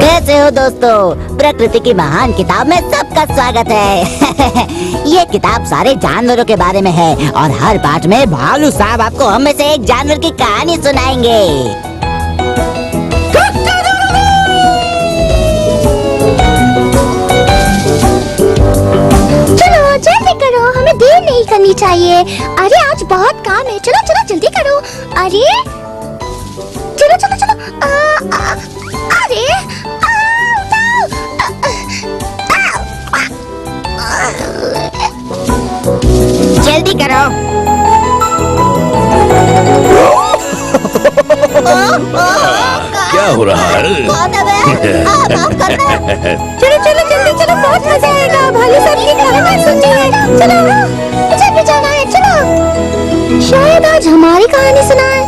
कैसे हो दोस्तों? प्रकृति की महान किताब में सबका स्वागत है। ये किताब सारे जानवरों के बारे में है और हर पाठ में भालू साहब आपको हम में से एक जानवर की कहानी सुनाएंगे। चलो जल्दी करो, हमें देर नहीं करनी चाहिए। अरे आज बहुत काम है, चलो चलो जल्दी करो। अरे चलो चलो चलो। अरे जल्दी करो। क्या हो रहा है? चलो चलो जल्दी चलो, बहुत मजा आएगा। भालू साहब की कहानी सुननी है। चलो मुझे भी जाना है, चलो। शायद आज हमारी कहानी सुनाए।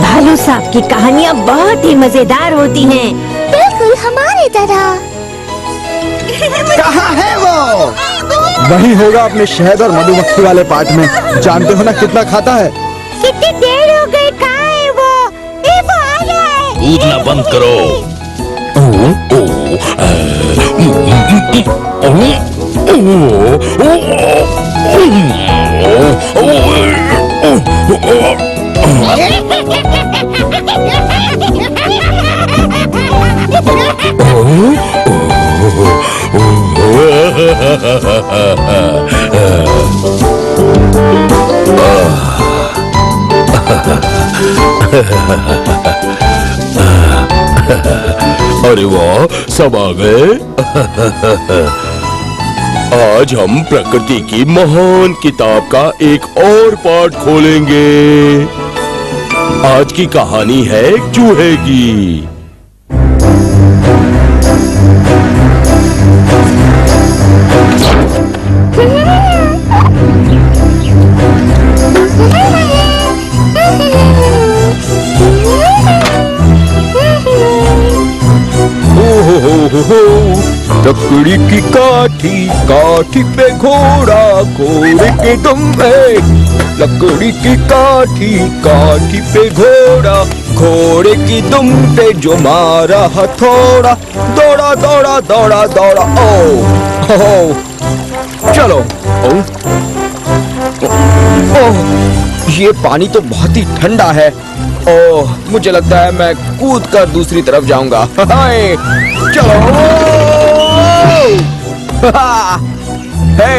भालू साहब की कहानियाँ बहुत ही मजेदार होती हैं। बिल्कुल हमारी तरह। कहाँ है वो? वही होगा अपने शहद और मधुमक्खी वाले पार्ट में। जानते हो ना कितना खाता है? कितनी देर हो गई, कहाँ है वो? वो आ गया है। कूदना बंद करो। अरे वाह, सब आ गए। आज हम प्रकृति की महान किताब का एक और पाठ खोलेंगे। आज की कहानी है चूहे की। लकड़ी की काठी, काठी पे घोड़ा, घोड़े के दुम है। लकड़ी की काठी, काठी पे घोड़ा, घोड़े की दुम पे जो मारा हथौड़ा, दौड़ा दौड़ा दौड़ा दौड़ा। ओ चलो। ओह, ये पानी तो बहुत ही ठंडा है। ओह, मुझे लगता है मैं कूद कर दूसरी तरफ जाऊंगा। चलो। हे,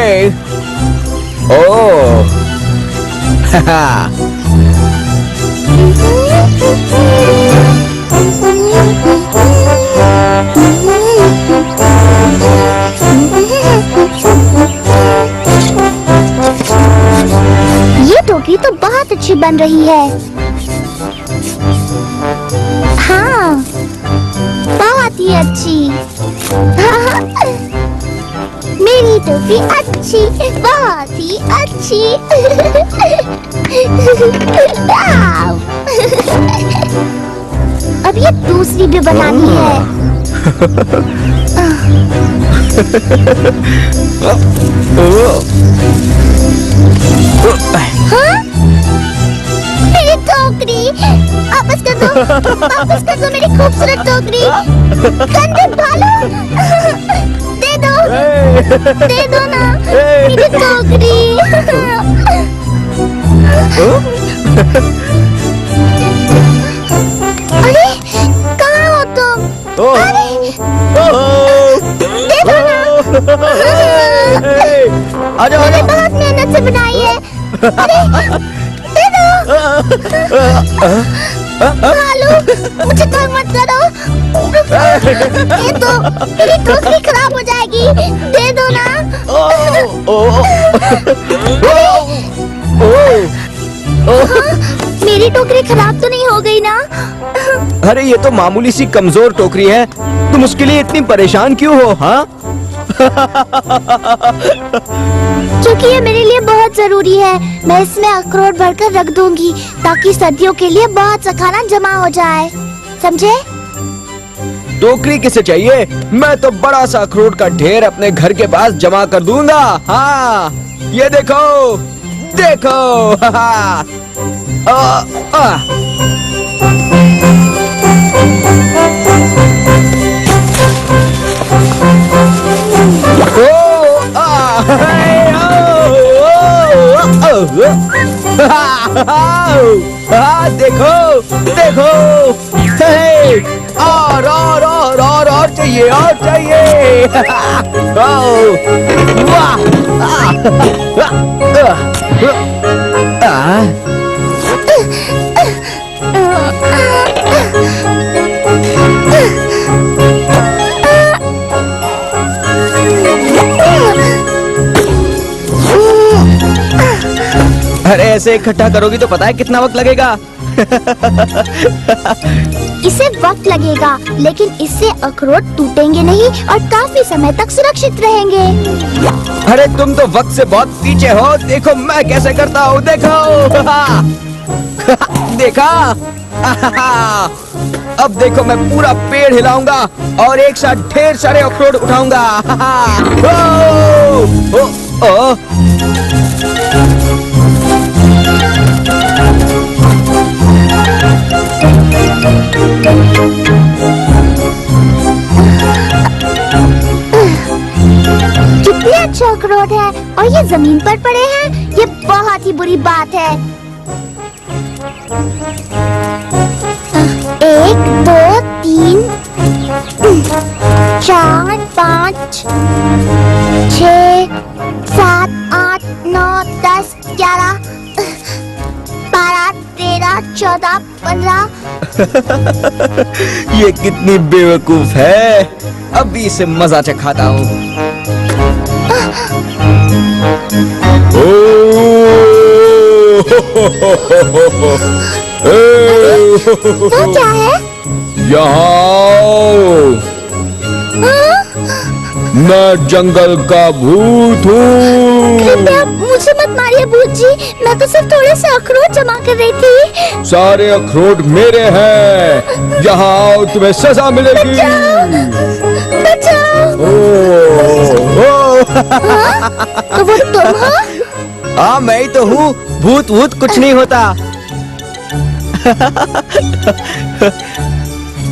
ओह, ये टोकरी तो बहुत अच्छी बन रही है। हाँ, बहुत ही अच्छी। मेरी टोपी अच्छी, बहुत ही अच्छी। अब ये दूसरी भी बनानी है। हाँ? मेरी टोकरी वापस कर दो, वापस कर दो मेरी खूबसूरत टोकरी। गंदे भालू, दे दो ना मेरी टोकरी। अरे कहाँ हो तुम? अरे दे दो ना। मैंने बहुत मेहनत से बनाई है। अरे दे दो। भालू, मुझे तंग मत करो। ये तो मेरी टोकरी खराब हो जाएगी। दे दो ना। मेरी टोकरी खराब तो नहीं हो गई ना? अरे ये तो मामूली सी कमजोर टोकरी है, तुम उसके लिए इतनी परेशान क्यों हो? हाँ? क्योंकि ये मेरे लिए बहुत जरूरी है। मैं इसमें अखरोट भरकर रख दूंगी ताकि सर्दियों के लिए बहुत सा खाना जमा हो जाए। समझे? टोकरी किसे चाहिए? मैं तो बड़ा सा अखरोट का ढेर अपने घर के पास जमा कर दूंगा। हाँ, ये देखो, देखो। देखो देखो, और चाहिए, और चाहिए। वाह, अरे ऐसे इकट्ठा करोगी तो पता है कितना वक्त लगेगा? इसे वक्त लगेगा, लेकिन इससे अखरोट टूटेंगे नहीं और काफी समय तक सुरक्षित रहेंगे। अरे तुम तो वक्त से बहुत पीछे हो। देखो मैं कैसे करता हूँ, देखो। देखा? अब देखो मैं पूरा पेड़ हिलाऊंगा और एक साथ ढेर सारे अखरोट उठाऊंगा। कितने अच्छे अखरोट है और ये जमीन पर पड़े हैं, ये बहुत ही बुरी बात है। 1 2 3 4 5 6 7 8 9 10 11 12 13 14 15। ये कितनी बेवकूफ है। अभी इसे मजा चखाता हूँ। तो क्या है? यहाँ मैं जंगल का भूत हूँ। कृपया मुझे मत मारिए भूत जी, मैं तो सिर्फ थोड़े से अखरोट जमा कर रही थी। सारे अखरोट मेरे हैं। यहाँ आओ, तुम्हें सजा मिलेगी। बचाओ। तो वो तुम हो? हाँ मैं ही तो हूँ। भूत भूत कुछ नहीं होता।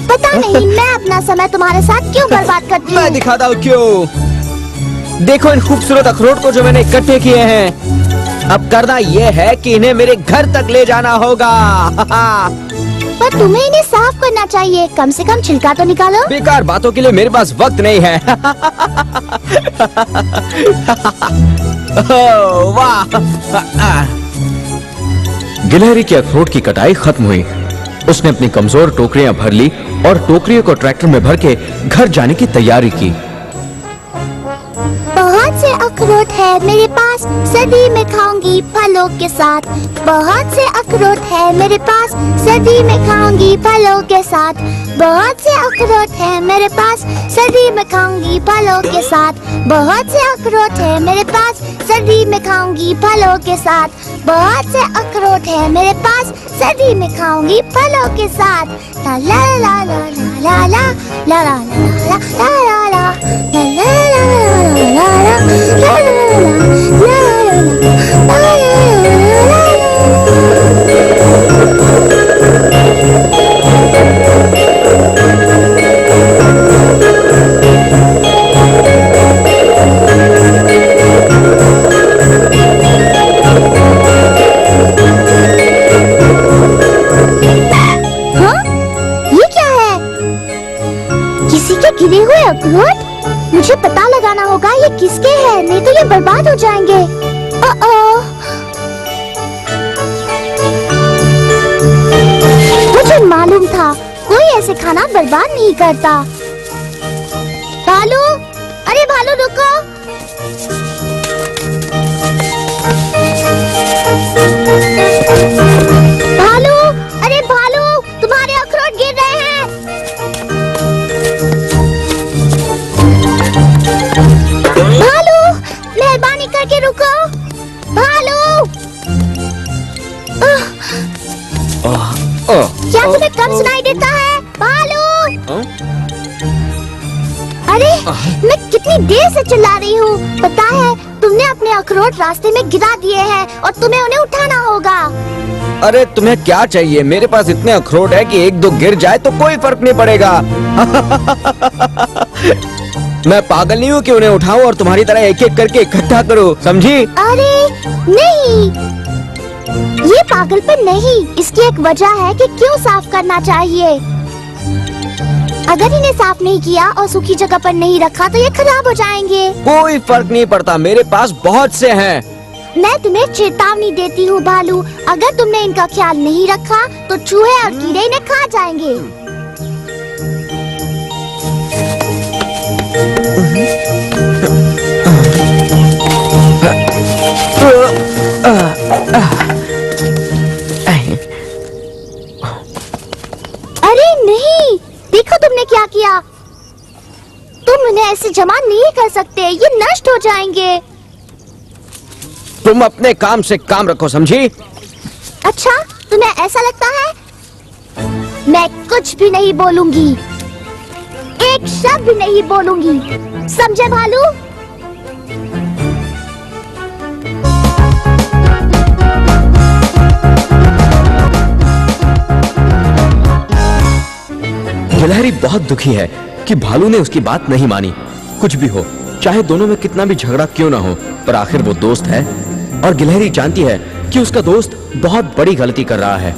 पता नहीं मैं अपना समय तुम्हारे साथ क्यों बर्बाद करती हूँ। मैं दिखाता हूँ क्यों। देखो इन खूबसूरत अखरोट को जो मैंने इकट्ठे किए हैं। अब करना ये है कि इन्हें मेरे घर तक ले जाना होगा। पर तुम्हें इन्हें साफ करना चाहिए, कम से कम छिलका तो निकालो। बेकार बातों के लिए मेरे पास वक्त नहीं है। वाह। गिलहरी के अखरोट की कटाई खत्म हुई। उसने अपनी कमजोर टोकरियां भर ली और टोकरियों को ट्रैक्टर में भर के घर जाने की तैयारी की। बहुत से अखरोट है मेरे पास, सर्दी में खाऊंगी फलों के साथ। बहुत से अखरोट है मेरे पास, सर्दी में खाऊंगी फलों के साथ। बहुत से अखरोट है मेरे पास, सर्दी में खाऊंगी फलों के साथ। बहुत से अखरोट है मेरे पास, सर्दी में खाऊंगी फलों के साथ। बहुत से अखरोट है मेरे पास, सर्दी में खाऊंगी फलों के साथ। ला ला ला ला ला ला ला ला ला ला ला ला गिरे हुए अखरोट? मुझे पता लगाना होगा ये किसके हैं, नहीं तो ये बर्बाद हो जाएंगे। मुझे मालूम था कोई ऐसे खाना बर्बाद नहीं करता। भालू, अरे भालू रुको। भालू, अरे भालू, तुम्हारे अखरोट गिर रहे हैं। भालू, मेहरबानी करके रुको। भालू, क्या तुम्हें कम सुनाई देता है? भालू, अरे मैं कितनी देर से चिल्ला रही हूँ। पता है तुमने अपने अखरोट रास्ते में गिरा दिए हैं और तुम्हें उन्हें उठाना होगा। अरे तुम्हें क्या चाहिए? मेरे पास इतने अखरोट है कि एक दो गिर जाए तो कोई फर्क नहीं पड़ेगा। मैं पागल नहीं हूँ कि उन्हें उठाऊं और तुम्हारी तरह एक एक करके इकट्ठा करूं, समझी? अरे नहीं, ये पागलपन नहीं, इसकी एक वजह है कि क्यों साफ करना चाहिए। अगर इन्हें साफ नहीं किया और सूखी जगह पर नहीं रखा तो ये खराब हो जाएंगे। कोई फर्क नहीं पड़ता, मेरे पास बहुत से हैं। मैं तुम्हें चेतावनी देती हूँ भालू, अगर तुमने इनका ख्याल नहीं रखा तो चूहे और कीड़े इन्हें खा जाएंगे। अरे नहीं, देखो तुमने क्या किया। तुम उन्हें ऐसे जमा नहीं कर सकते, ये नष्ट हो जाएंगे। तुम अपने काम से काम रखो, समझी? अच्छा, तुम्हें ऐसा लगता है? मैं कुछ भी नहीं बोलूंगी, एक शब्द भी नहीं बोलूंगी, समझे भालू? गिलहरी बहुत दुखी है कि भालू ने उसकी बात नहीं मानी। कुछ भी हो, चाहे दोनों में कितना भी झगड़ा क्यों ना हो, पर आखिर वो दोस्त है और गिलहरी जानती है कि उसका दोस्त बहुत बड़ी गलती कर रहा है।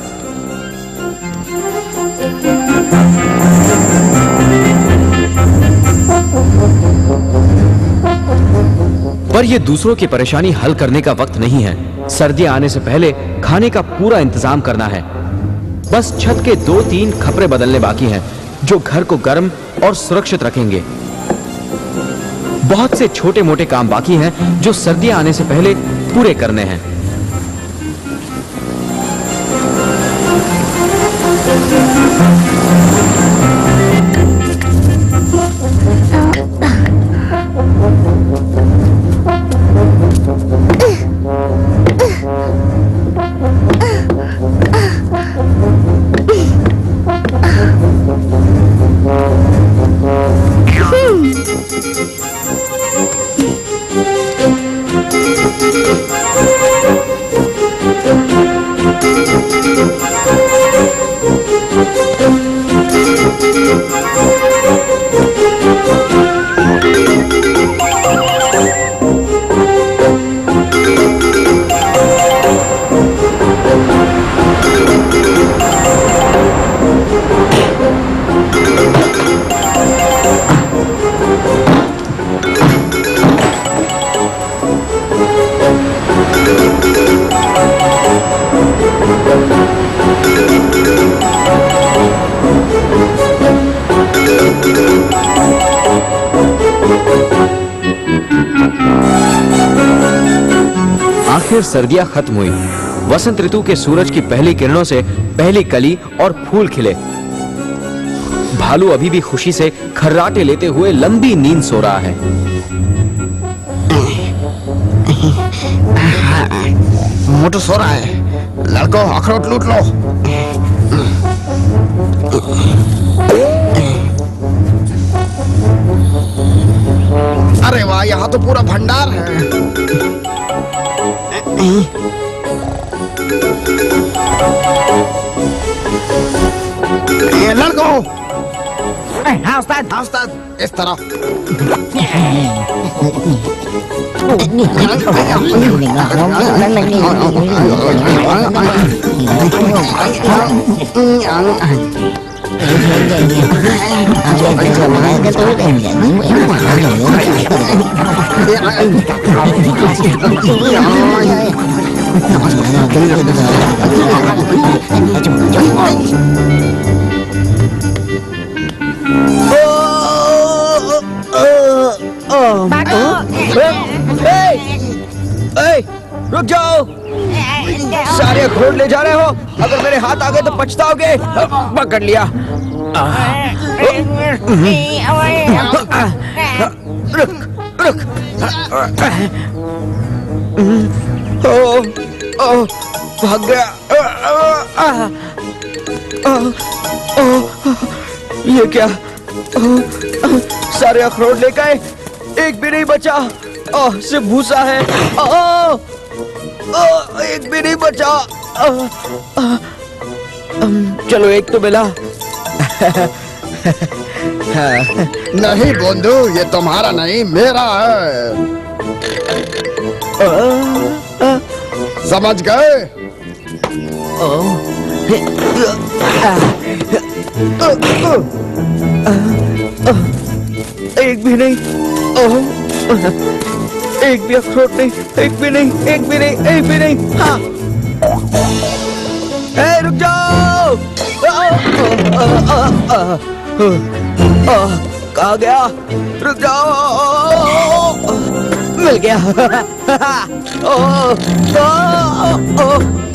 पर ये दूसरों की परेशानी हल करने का वक्त नहीं है। सर्दियां आने से पहले खाने का पूरा इंतजाम करना है। बस छत के 2-3 खपरे बदलने बाकी हैं, जो घर को गर्म और सुरक्षित रखेंगे। बहुत से छोटे मोटे काम बाकी हैं, जो सर्दियां आने से पहले पूरे करने हैं। आखिर सर्दियां खत्म हुई। वसंत ऋतु के सूरज की पहली किरणों से पहली कली और फूल खिले। भालू अभी भी खुशी से खर्राटे लेते हुए लंबी नींद सो रहा है। मोटू सो रहा है। लड़कों, अखरोट लूट लो। अरे वाह, यहाँ तो पूरा भंडार है। लड़कों, हाँ उस्ताद। हाँ उस्ताद, इस तरफ। रुक जाओ, सारे अखरोट ले जा रहे हो। अगर मेरे हाथ आ गए तो पछताओगे। पकड़ लिया। रुक रुक। भाग गया। ये क्या? सारे अखरोट ले गए, एक भी नहीं बचा। सिर्फ भूसा है। एक भी नहीं बचा। चलो एक तो मिला। नहीं बोंदू, ये तुम्हारा नहीं मेरा है। समझ गए? एक भी नहीं, एक भी अखरोट नहीं, एक भी नहीं, एक भी नहीं, एक भी नहीं। हाँ, रुक जाओ। कहाँ गया? रुक जाओ। मिल गया।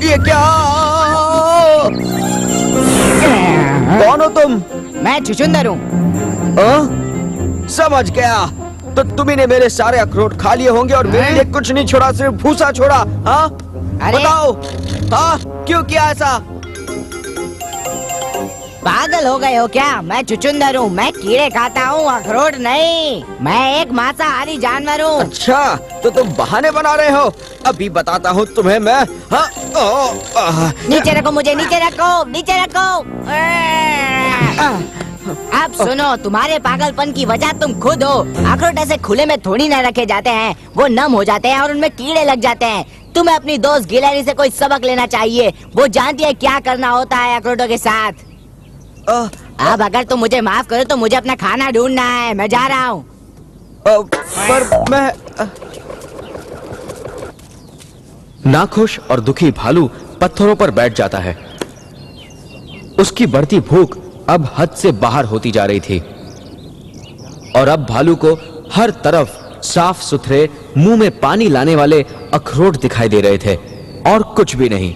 ये क्या? कौन हो तुम? मैं चुचुंदर हूँ। समझ गया। तो तुम्ही ने मेरे सारे अखरोट खा लिए होंगे और मेरे लिए कुछ नहीं छोड़ा, सिर्फ भूसा छोड़ा। हाँ, बताओ। हाँ, क्यों किया ऐसा? पागल हो गए हो क्या? मैं चुचुंदर हूँ, मैं कीड़े खाता हूँ, अखरोट नहीं। मैं एक मांसाहारी जानवर हूँ। अच्छा, तो तुम बहाने बना रहे हो। अभी बताता हूँ तुम्हें मैं। हाँ, नीचे रखो मुझे, नीचे रखो, नीचे रखो। अब सुनो, तुम्हारे पागलपन की वजह तुम खुद हो। अखरोट ऐसे खुले में थोड़ी ना रखे जाते हैं, वो नम हो जाते हैं और उनमें कीड़े लग जाते हैं। तुम्हें अपनी दोस्त गिलहरी से कोई सबक लेना चाहिए, वो जानती है क्या करना होता है अखरोटों के साथ। अब अगर तुम मुझे माफ करो तो मुझे अपना खाना ढूंढना है, मैं जा रहा हूँ। पर मैं नाखुश और दुखी भालू पत्थरों पर बैठ जाता है। उसकी बढ़ती भूख अब हद से बाहर होती जा रही थी और अब भालू को हर तरफ साफ सुथरे मुंह में पानी लाने वाले अखरोट दिखाई दे रहे थे और कुछ भी नहीं।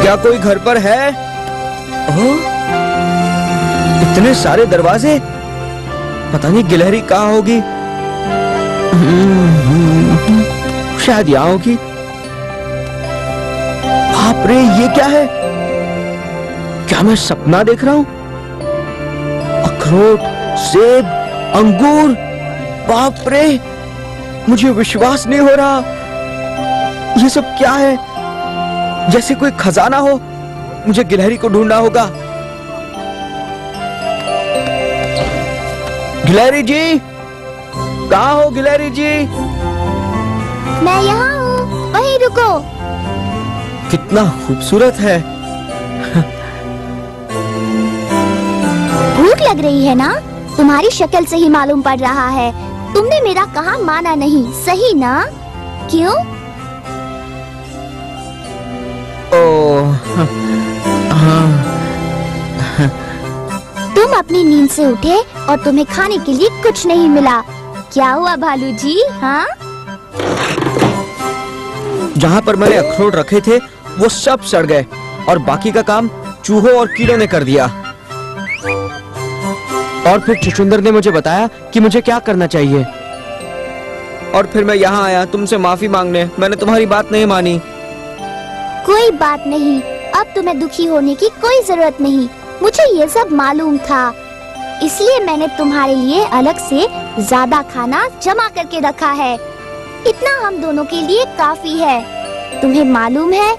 क्या कोई घर पर है? ओह, इतने सारे दरवाजे, पता नहीं गिलहरी कहाँ होगी। शायद यहाँ होगी। बाप रे, ये क्या है? क्या मैं सपना देख रहा हूँ? अखरोट, सेब, अंगूर, बाप रे, मुझे विश्वास नहीं हो रहा। ये सब क्या है? जैसे कोई खजाना हो। मुझे गिलहरी को ढूंढना होगा। गिलहरी जी, कहाँ हो गिलहरी जी? मैं यहाँ हूँ, वहीं रुको। कितना खूबसूरत है। भूख लग रही है ना? तुम्हारी शक्ल से ही मालूम पड़ रहा है। तुमने मेरा कहा माना नहीं, सही ना? क्यों? तुम अपनी नींद से उठे और तुम्हें खाने के लिए कुछ नहीं मिला। क्या हुआ भालू जी? हाँ, जहाँ पर मैंने अखरोट रखे थे वो सब सड़ गए और बाकी का काम चूहों और कीड़ों ने कर दिया। और फिर चुचुंदर ने मुझे बताया कि मुझे क्या करना चाहिए। और फिर मैं यहाँ आया तुमसे माफी मांगने। मैंने तुम्हारी बात नहीं मानी। कोई बात नहीं, अब तुम्हें दुखी होने की कोई जरूरत नहीं। मुझे ये सब मालूम था। इसलिए मैंने तुम्हारे लिए अलग से ज्यादा खाना जमा करके रखा है। इतना हम दोनों के लिए काफी है। तुम्हें मालूम है,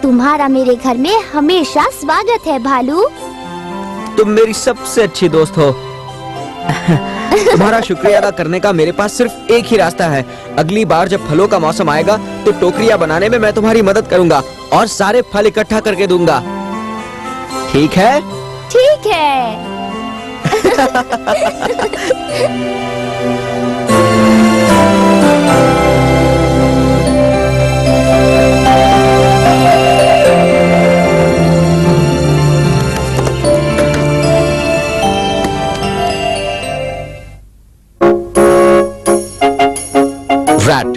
तुम्हारा मेरे घर में हमेशा स्वागत है भालू। तुम मेरी सबसे अच्छी दोस्त हो। तुम्हारा शुक्रिया अदा करने का मेरे पास सिर्फ एक ही रास्ता है। अगली बार जब फलों का मौसम आएगा तो टोकरियां बनाने में मैं तुम्हारी मदद करूंगा और सारे फल इकट्ठा करके दूंगा। ठीक है? ठीक है। रैट।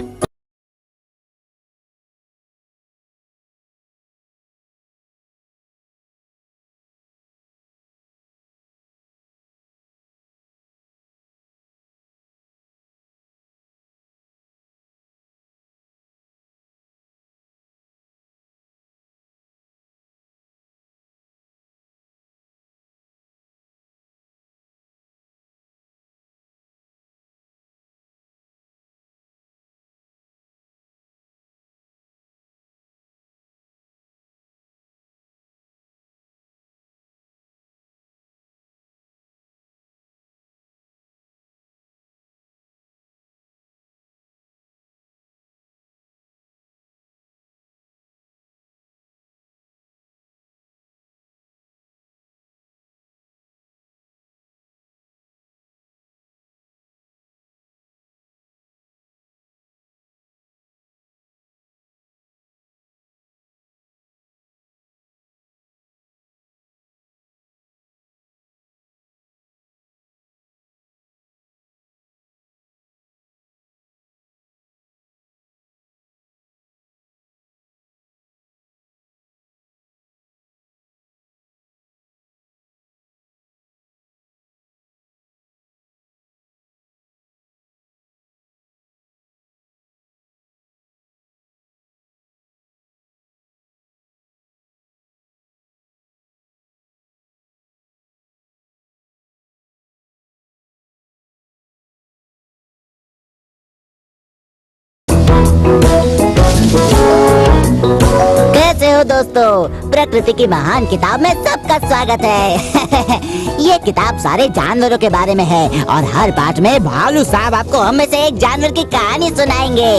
कैसे हो दोस्तों? प्रकृति की महान किताब में सबका स्वागत है। ये किताब सारे जानवरों के बारे में है और हर पाठ में भालू साहब आपको हम में से एक जानवर की कहानी सुनाएंगे।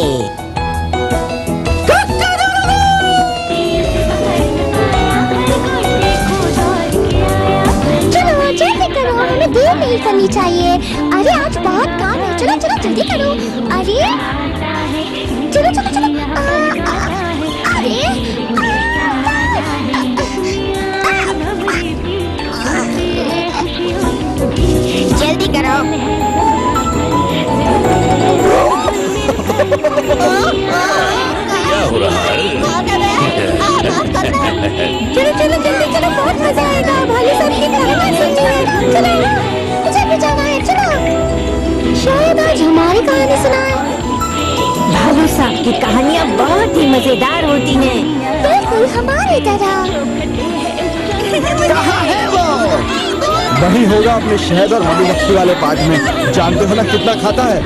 चलो जल्दी करो, हमें देर नहीं करनी चाहिए। अरे आज बहुत काम है, चलो चलो जल्दी करो। अरे चलो चलो चलो। अरे जल्दी करो। क्या हो रहा है? चलो चलो जल्दी चलो, बहुत मजा आएगा। भालू साहब की कहानी सुनिए। चलो मुझे भी जाना है, चलो। शायद आज हमारी कहानी सुनाए। भालू साहब की कहानियाँ बहुत ही मजेदार होती हैं। बिल्कुल हमारी तरह। कहाँ है वो? वही होगा अपने शहद और मधुमक्खी वाले पार्क में। जानते हो ना कितना खाता है?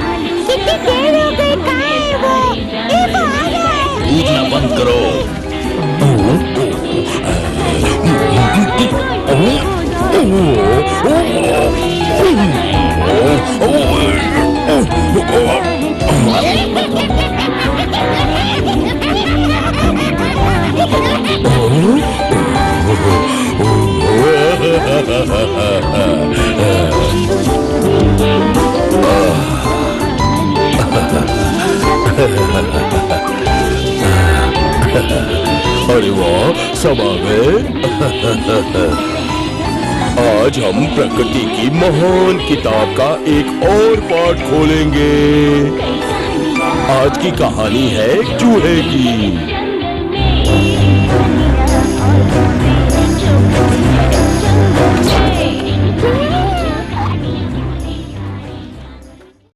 कितनी देर हो गई, कहाँ है वो? देखो आ गया है। कूदना बंद करो। अरे वाह, सब आ गए। आज हम प्रकृति की महान किताब का एक और पाठ खोलेंगे। आज की कहानी है चूहे की।